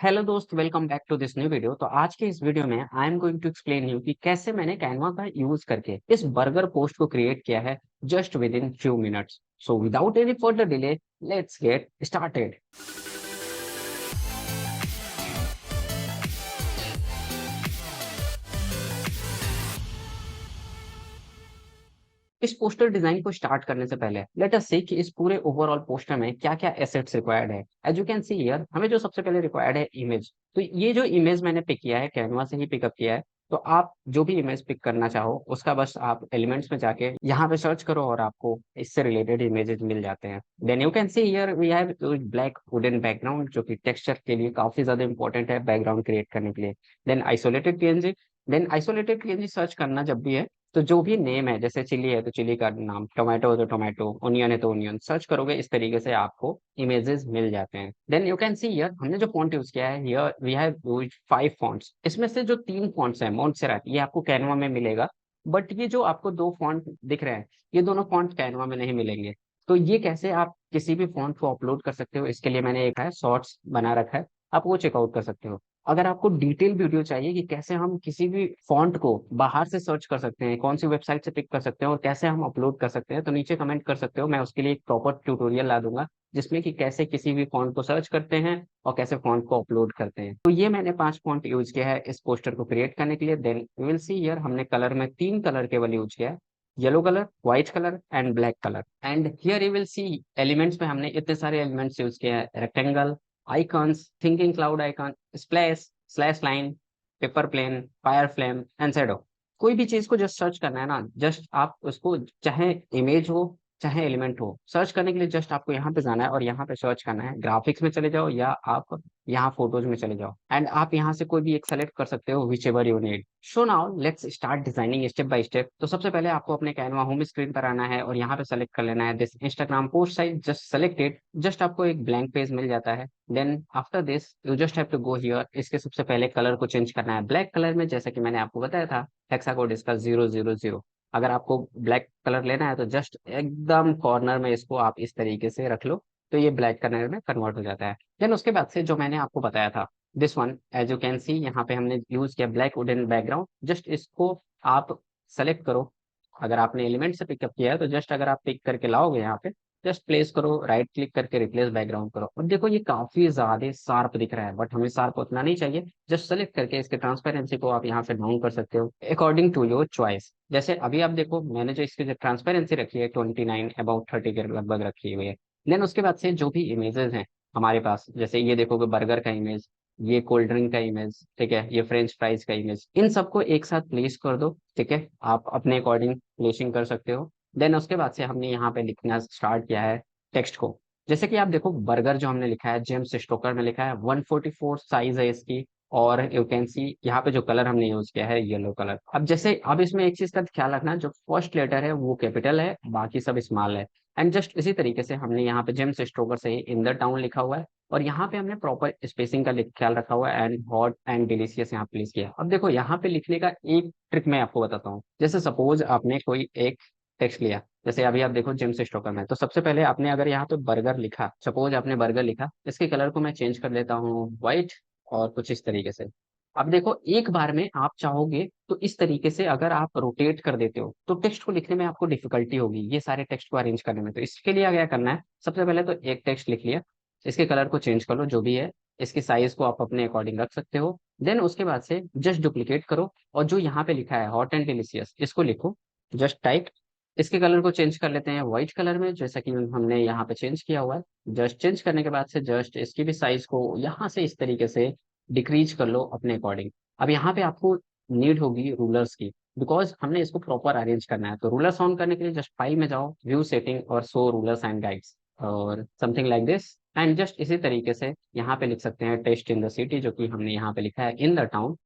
Hello दोस्त, welcome back to this new video. तो आज के इस वीडियो में I am going to explain you कि कैसे मैंने कैनवा का यूज करके इस बर्गर पोस्ट को क्रिएट किया है just with in few minutes. So without any further delay, let's get started. इस पोस्टर डिजाइन को स्टार्ट करने से पहले लेट अस सी कि इस पूरे ओवरऑल पोस्टर में क्या क्या एसेट्स रिक्वायर्ड है। As you can see here, हमें जो सबसे पहले रिक्वायर्ड है इमेज। तो ये जो इमेज मैंने पिक किया है कैनवा से ही पिकअप किया है। तो आप जो भी इमेज पिक करना चाहो उसका बस आप एलिमेंट्स में जाके यहाँ पे सर्च करो और आपको इससे रिलेटेड इमेजेस मिल जाते हैं। Then you can see here we have black wooden background, जो कि टेक्सचर के लिए काफी ज्यादा इंपॉर्टेंट है बैकग्राउंड क्रिएट करने के लिए। Then isolated PNG. Then isolated PNG search करना जब भी है तो जो भी नेम है, जैसे चिली है तो चिली का नाम, टोमेटो है तो टोमेटो, ओनियन है तो ओनियन, सर्च करोगे इस तरीके से आपको इमेजेस मिल जाते हैं। Then you can see here हमने जो फॉन्ट यूज किया है, here we have used 5 fonts. इसमें से जो 3 फॉन्ट्स हैं मोंटसेराट, ये आपको कैनवा में मिलेगा। बट ये जो आपको 2 फॉन्ट दिख रहे हैं, ये दोनों फॉन्ट कैनवा में नहीं मिलेंगे। तो ये कैसे आप किसी भी फॉन्ट को अपलोड कर सकते हो, इसके लिए मैंने एक है शॉर्ट्स बना रखा है, आप वो चेकआउट कर सकते हो। अगर आपको डिटेल वीडियो चाहिए कि कैसे हम किसी भी फॉन्ट को बाहर से सर्च कर सकते हैं, कौन सी वेबसाइट से पिक कर सकते हैं और कैसे हम अपलोड कर सकते हैं, तो नीचे कमेंट कर सकते हो। मैं उसके लिए एक प्रॉपर ट्यूटोरियल ला दूंगा जिसमें कि कैसे किसी भी फॉन्ट को सर्च करते हैं और कैसे फॉन्ट को अपलोड करते हैं। तो ये मैंने 5 फॉन्ट यूज किया है इस पोस्टर को क्रिएट करने के लिए। Then you will see here हमने कलर में 3 कलर केवल यूज किया है, yellow colour, white colour and black colour. And here you will see elements में हमने इतने सारे एलिमेंट्स यूज किए हैं, rectangle, icons, thinking cloud icon, splash, slash line, paper plane, fire flame and shadow. कोई भी चीज को जस्ट सर्च करना है ना, जस्ट आप उसको, चाहे इमेज हो चाहे एलिमेंट हो, सर्च करने के लिए जस्ट आपको यहाँ पे जाना है और यहाँ पे सर्च करना है। ग्राफिक्स में चले जाओ या आप यहाँ फोटोज में चले जाओ एंड आप यहाँ से कोई भी एक सेलेक्ट कर सकते हो which ever you need. So now let's start designing step by step. तो सबसे पहले आपको अपने कैनवा होम स्क्रीन पर आना है और यहाँ पे सेलेक्ट कर लेना है this Instagram post size, just selected. Just आपको एक ब्लैंक पेज मिल जाता है। Then after this you just have to go here. इसके सबसे पहले कलर को चेंज करना है ब्लैक कलर में, जैसा कि मैंने आपको बताया था हेक्साकोड इसका 000। अगर आपको ब्लैक कलर लेना है तो जस्ट एकदम कॉर्नर में इसको आप इस तरीके से रख लो, तो ये ब्लैक कलर में कन्वर्ट हो जाता है। देन उसके बाद से जो मैंने आपको बताया था this one, as you can see यहाँ पे हमने यूज किया ब्लैक वुडन बैकग्राउंड। जस्ट इसको आप सेलेक्ट करो। अगर आपने एलिमेंट से पिकअप किया है तो जस्ट अगर आप पिक करके लाओगे यहाँ पे, जस्ट प्लेस करो, राइट क्लिक करके रिप्लेस बैकग्राउंड करो। और देखो ये काफी ज्यादा शार्प दिख रहा है, बट हमें शार्प उतना नहीं चाहिए। जस्ट सेलेक्ट करके इसके ट्रांसपेरेंसी को आप यहाँ पे डाउन कर सकते हो अकॉर्डिंग टू योर चॉइस। जैसे अभी आप देखो मैंने जो इसकी जो ट्रांसपेरेंसी रखी है 29 अबाउट 30 के लगभग रखी हुई है। देन उसके बाद से जो भी इमेजेस हैं हमारे पास, जैसे ये देखोगे बर्गर का इमेज, ये कोल्ड ड्रिंक का इमेज, ठीक है, ये फ्रेंच फ्राइज का इमेज, इन सबको एक साथ प्लेस कर दो। ठीक है, आप अपने अकॉर्डिंग प्लेसिंग कर सकते हो। देन उसके बाद से हमने यहाँ पे लिखना स्टार्ट किया है टेक्स्ट को। जैसे कि आप देखो बर्गर जो हमने लिखा है जेम्स स्टोकर में लिखा है, 144 साइज है इसकी। और यू कैन सी यहाँ पे जो कलर हमने यूज किया है येलो कलर। अब जैसे अब इसमें एक चीज का ख्याल रखना, जो फर्स्ट लेटर है वो कैपिटल है, बाकी सब स्मॉल है। एंड जस्ट इसी तरीके से हमने यहाँ पे जेम्स स्टोकर से ही इन द टाउन लिखा हुआ है और यहाँ पे हमने प्रॉपर स्पेसिंग का ख्याल रखा हुआ है एंड हॉट एंड डिलीशियस यहाँ प्लेस किया। अब देखो यहाँ पे लिखने का एक ट्रिक मैं आपको बताता हूँ। जैसे सपोज आपने कोई एक टेक्स्ट लिया, जैसे अभी आप देखो जेम्स स्टोकर में, तो सबसे पहले आपने अगर यहाँ पे बर्गर लिखा, सपोज आपने बर्गर लिखा, इसके कलर को मैं चेंज कर लेता हूँ व्हाइट और कुछ इस तरीके से। अब देखो एक बार में आप चाहोगे तो इस तरीके से अगर आप रोटेट कर देते हो तो टेक्स्ट को लिखने में आपको डिफिकल्टी होगी, ये सारे टेक्स्ट को अरेंज करने में। तो इसके लिए क्या करना है, सबसे पहले तो एक टेक्स्ट लिख लिया, इसके कलर को चेंज कर लो जो भी है, इसके साइज को आप अपने अकॉर्डिंग रख सकते हो। देन उसके बाद से जस्ट डुप्लीकेट करो और जो यहाँ पे लिखा है हॉट एंड डिलीशियस, इसको लिखो, जस्ट टाइप। इसके कलर को चेंज कर लेते हैं व्हाइट कलर में, जैसा कि हमने यहाँ पे चेंज किया हुआ है। जस्ट चेंज करने के बाद से जस्ट इसकी भी साइज को यहाँ से इस तरीके से डिक्रीज कर लो अपने अकॉर्डिंग। अब यहाँ पे आपको नीड होगी रूलर्स की, बिकॉज हमने इसको प्रॉपर अरेंज करना है। तो रूलर्स ऑन करने के लिए जस्ट फाइल में जाओ, व्यू सेटिंग और शो रूलर्स एंड गाइड्स और something like this. And just इसी तरीके से यहाँ पे लिख सकते हैं टेस्ट इन द सिटी, जो कि हमने यहाँ पे लिखा है इन द टाउन।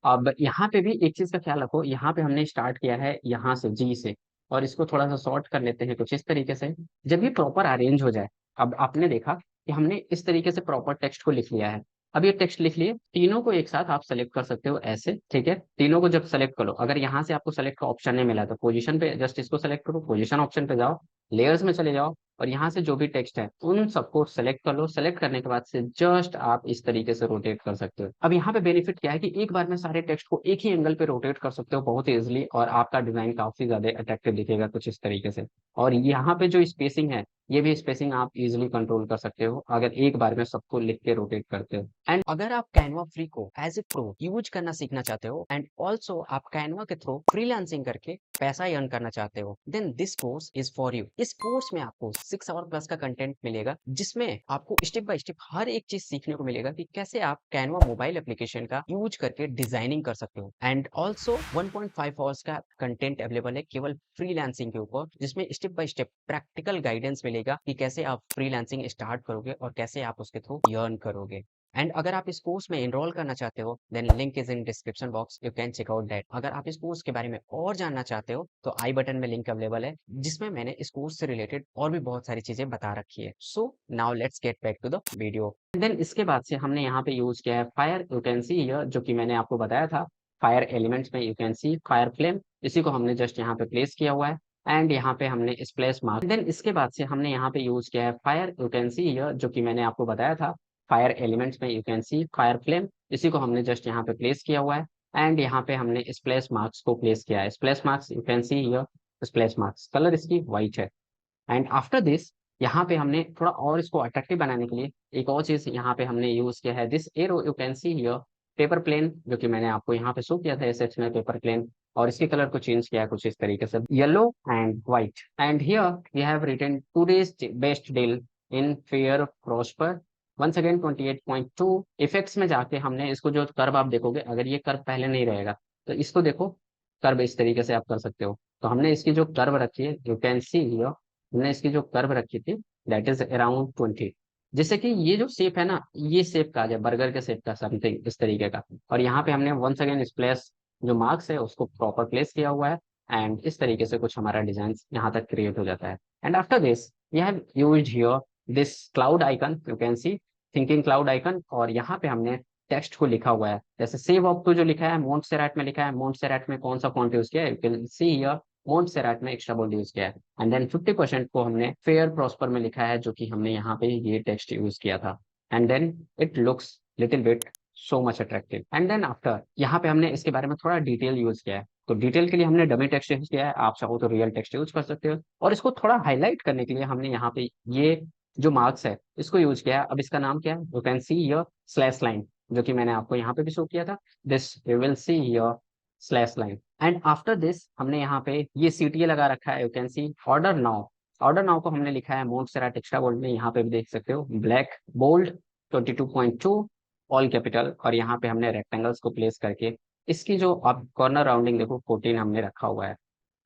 अब यहाँ पे भी एक चीज का ख्याल रखो, यहाँ पे हमने स्टार्ट किया है यहाँ से जी से, और इसको थोड़ा सा शॉर्ट कर लेते हैं कुछ इस तरीके से, जब ये प्रॉपर अरेंज हो जाए। अब आपने देखा कि हमने इस तरीके से प्रॉपर टेक्स्ट को लिख लिया है। अब ये टेक्स्ट लिख लिए, तीनों को एक साथ आप सेलेक्ट कर सकते हो ऐसे, ठीक है। तीनों को जब सेलेक्ट करो, अगर यहाँ से आपको सेलेक्ट का ऑप्शन नहीं मिला तो पोजीशन पे जस्ट इसको सेलेक्ट करो, पोजीशन ऑप्शन पे जाओ, लेयर्स में चले जाओ और यहाँ से जो भी टेक्स्ट है उन सबको सेलेक्ट कर लो। सेलेक्ट करने के बाद से जस्ट आप इस तरीके से रोटेट कर सकते हो। अब यहाँ पे बेनिफिट क्या है कि एक बार में सारे टेक्स्ट को एक ही एंगल पे रोटेट कर सकते हो बहुत इजिली, और आपका डिजाइन काफी ज्यादा अट्रैक्टिव दिखेगा कुछ इस तरीके से। और यहाँ पे जो स्पेसिंग है, ये भी स्पेसिंग आप इजिली कंट्रोल कर सकते हो अगर एक बार में सबको लिख के रोटेट करते हो। एंड अगर आप कैनवा फ्री को एज ए प्रो यूज करना सीखना चाहते हो एंड ऑल्सो आप कैनवा के थ्रू फ्रीलांसिंग करके पैसा अर्न करना चाहते हो, then this course is for you. इस कोर्स में आपको 6 आवर प्लस का कंटेंट मिलेगा, जिसमें आपको स्टेप बाय स्टेप हर एक चीज सीखने को मिलेगा कि कैसे आप कैनवा मोबाइल एप्लीकेशन का यूज करके डिजाइनिंग कर सकते हो। एंड ऑल्सो 1.5 आवर्स का कंटेंट अवेलेबल है केवल फ्रीलांसिंग के ऊपर, जिसमें step by step practical guidance मिलेगा कि कैसे आप फ्रीलांसिंग स्टार्ट करोगे और कैसे आप उसके थ्रू अर्न करोगे। एंड अगर आप इस कोर्स में एनरोल करना चाहते हो, then link is in description box, you can check out that. अगर आप इस कोर्स के बारे में और जानना चाहते हो तो आई बटन में लिंक अवेलेबल है, जिसमें मैंने इस कोर्स से रिलेटेड और भी बहुत सारी चीजें बता रखी है। So now let's get back to the video. Then इसके बाद से हमने यहाँ पे यूज किया है fire, you can see here, जो कि मैंने आपको बताया था फायर एलिमेंट्स में you can see fire flame, इसी को हमने जस्ट यहाँ पे प्लेस किया हुआ है। एंड यहाँ पे हमने स्प्लैश मार्क, देन इसके बाद से हमने यहाँ पे यूज किया है fire, you can see here, जो कि मैंने आपको बताया था फायर एलिमेंट्स में you can see fire flame, इसी को हमने जस्ट यहाँ पे प्लेस किया हुआ है। एंड यहाँ पे हमने स्प्लैश मार्क्स को प्लेस किया है। Splash marks you can see here, splash marks colour इसकी व्हाइट है। एंड आफ्टर दिस यहाँ पे हमने थोड़ा और इसको अट्रैक्टिव बनाने के लिए एक और चीज यहाँ पे हमने यूज किया है, this arrow you can see here paper plane, जो कि मैंने आपको यहाँ पे शो किया था एसेट्स में पेपर प्लेन, और इसके कलर को चेंज किया है कुछ इस तरीके से yellow and white. And here we have written today's best deal in fair prosper. Once again 28.2 effects में जाके हमने इसको, जो कर्व आप देखोगे, अगर ये कर्व पहले नहीं रहेगा तो इसको देखो, कर्व इस तरीके से आप कर सकते हो। तो हमने इसकी जो कर्व रखी है यू कैन सी हियर, हमने इसकी जो कर्व रखी थी दैट इज अराउंड 20, जिससे कि ये जो शेप है ना, ये शेप का आ जाए बर्गर के शेप का समथिंग इस तरीके का। और यहाँ पे हमने वंस अगेन स्प्लैश जो मार्क्स है उसको प्रॉपर प्लेस किया हुआ है। एंड इस तरीके से कुछ हमारा डिजाइन यहाँ तक क्रिएट हो जाता है। And after this we have used here this cloud icon, you can see thinking cloud icon, और यहाँ पे हमने टेक्स्ट को लिखा हुआ है, जैसे सेव ऑफ टू जो लिखा है मोंटसेराट में लिखा है। मोंटसेराट में कौन सा फॉन्ट यूज किया है, यू कैन सी हियर मोंटसेराट में एक्स्ट्रा बोल्ड यूज किया है। एंड देन 50% को हमने फेयर प्रॉस्पर में लिखा है, जो कि हमने यहाँ पे ये टेक्स्ट यूज किया था। And then it looks little bit so much attractive. And then after यहाँ पे हमने इसके बारे में थोड़ा डिटेल यूज किया है। तो डिटेल के लिए हमने डमी टेक्स्ट यूज किया है, आप चाहो तो रियल टेक्स्ट यूज कर सकते हो। और इसको थोड़ा हाईलाइट करने के लिए हमने यहाँ पे ये जो मार्क्स है इसको यूज किया है। अब इसका नाम क्या है, you can see here slash line, जो कि मैंने आपको यहाँ पे भी शो किया था, this you will see here slash line. And after this हमने यहाँ पे ये CTA लगा रखा है, you can C order now. Order now को हमने लिखा है मोंटसेराट एक्स्ट्रा बोल्ड में, यहाँ पे भी देख सकते हो ब्लैक बोल्ड 22.2 ऑल कैपिटल, और यहाँ पे हमने रेक्टेंगल्स को प्लेस करके इसकी जो आप कॉर्नर राउंडिंग देखो 14 हमने रखा हुआ है।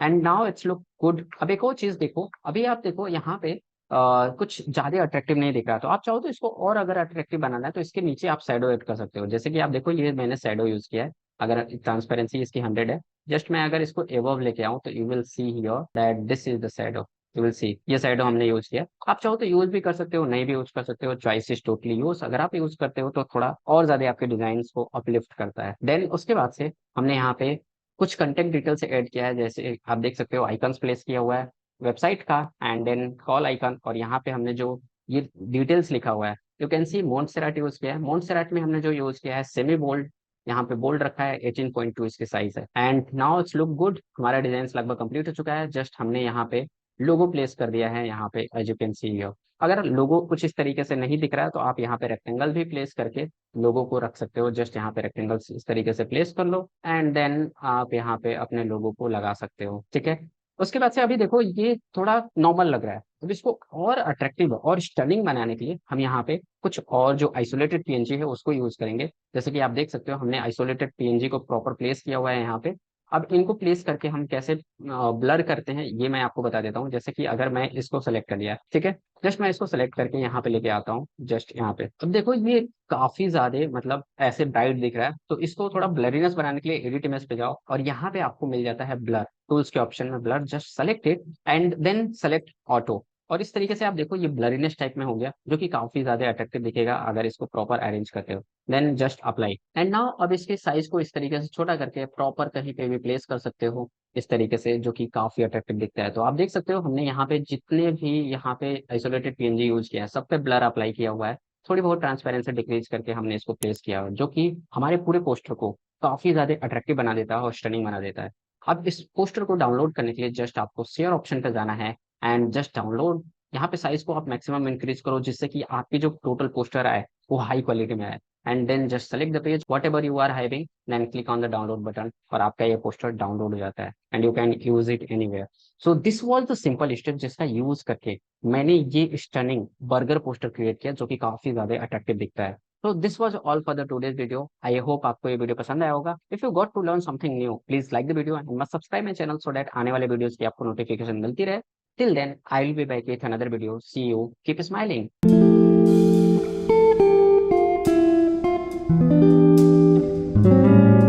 And now it's look good. अब एक और चीज देखो, अभी आप देखो यहाँ पे कुछ ज्यादा अट्रैक्टिव नहीं दिख रहा, तो आप चाहो तो इसको और अगर अट्रैक्टिव बनाना है तो इसके नीचे आप शैडो ऐड कर सकते हो। जैसे कि आप देखो ये मैंने शैडो यूज किया है, अगर ट्रांसपेरेंसी इसकी 100 है, जस्ट मैं अगर इसको एबव लेके आऊँ तो you will see here that this is the shadow, you will सी ये शैडो हमने यूज किया। आप चाहो तो यूज भी कर सकते हो, नहीं भी यूज कर सकते हो, चॉइस इज टोटली यूज। अगर आप यूज करते हो तो थोड़ा और ज्यादा आपके डिजाइन को अपलिफ्ट करता है। देन उसके बाद से हमने यहाँ पे कुछ कंटेंट डिटेल से ऐड किया है, जैसे आप देख सकते हो आइकन्स प्लेस किया हुआ है वेबसाइट का, एंड देन कॉल आइकन, और यहाँ पे हमने जो ये डिटेल्स लिखा हुआ है यू कैन सी मोंटसेराट यूज किया है। मोंटसेराट में हमने जो यूज किया है सेमी बोल्ड, यहाँ पे बोल्ड रखा है, 18.2 इसकी साइज है। And now it's look good, हमारा डिजाइन लगभग कंप्लीट हो चुका है। जस्ट हमने यहाँ पे लोगो प्लेस कर दिया है यहाँ पे as you can see here. अगर लोगो कुछ इस तरीके से नहीं दिख रहा है तो आप यहाँ पे रेक्टेंगल भी प्लेस करके लोगो को रख सकते हो। जस्ट यहाँ पे रेक्टेंगल इस तरीके से प्लेस कर लो, एंड देन आप यहाँ पे अपने लोगो को लगा सकते हो, ठीक है। उसके बाद से अभी देखो ये थोड़ा नॉर्मल लग रहा है, अब इसको और अट्रैक्टिव और स्टनिंग बनाने के लिए हम यहाँ पे कुछ और जो आइसोलेटेड PNG है उसको यूज करेंगे। जैसे कि आप देख सकते हो हमने आइसोलेटेड PNG को प्रॉपर प्लेस किया हुआ है यहाँ पे। अब इनको प्लेस करके हम कैसे ब्लर करते हैं ये मैं आपको बता देता हूँ। जैसे कि अगर मैं इसको सेलेक्ट कर लिया, ठीक है, जस्ट मैं इसको सेलेक्ट करके यहाँ पे लेके आता हूँ, जस्ट यहाँ पे। अब देखो ये काफी ज्यादा मतलब ऐसे ब्राइट दिख रहा है, तो इसको थोड़ा ब्लरीनेस बनाने के लिए एडिट इमेज पे जाओ, और यहाँ पे आपको मिल जाता है ब्लर टूल्स के ऑप्शन में blur, just select it and then select auto. और इस तरीके से आप देखो ये ब्लरीनेस टाइप में हो गया, जो कि काफी ज्यादा अट्रैक्टिव दिखेगा अगर इसको प्रॉपर अरेंज करते हो। Then just apply and now अब इसके साइज को इस तरीके से छोटा करके प्रॉपर कहीं पे भी प्लेस कर सकते हो इस तरीके से, जो कि काफी अट्रैक्टिव दिखता है। तो आप देख सकते हो हमने यहाँ पे जितने भी यहाँ पे आइसोलेटेड पीएनजी यूज किया है सब पे ब्लर अप्लाई किया हुआ है। थोड़ी बहुत ट्रांसपेरेंसी डिक्रीज करके हमने इसको प्लेस किया है, जो कि हमारे पूरे पोस्टर को काफी ज्यादा अट्रैक्टिव बना देता है और स्टनिंग बना देता है। अब इस पोस्टर को डाउनलोड करने के लिए जस्ट आपको शेयर ऑप्शन पे जाना है एंड जस्ट डाउनलोड। यहाँ पे साइज को आप मैक्सिमम इंक्रीज करो जिससे कि आपकी जो टोटल पोस्टर आए वो हाई क्वालिटी में आए। And then just select the page whatever you are having, then click on the download button और आपका ये पोस्टर डाउनलोड हो जाता है and you can use it anywhere. So this was the simple step जिसका use करके मैंने ये स्टनिंग बर्गर पोस्टर क्रिएट किया, जो कि काफी ज्यादा अट्रैक्टिव दिखता है। तो this was all for the today's video. I hope आपको ये वीडियो पसंद आया होगा। If you got to learn something new please like the video and must subscribe my channel so that आने वाले वीडियोस की आपको नोटिफिकेशन मिलती रहे। Till then, I will be back with another video. See you. Keep smiling.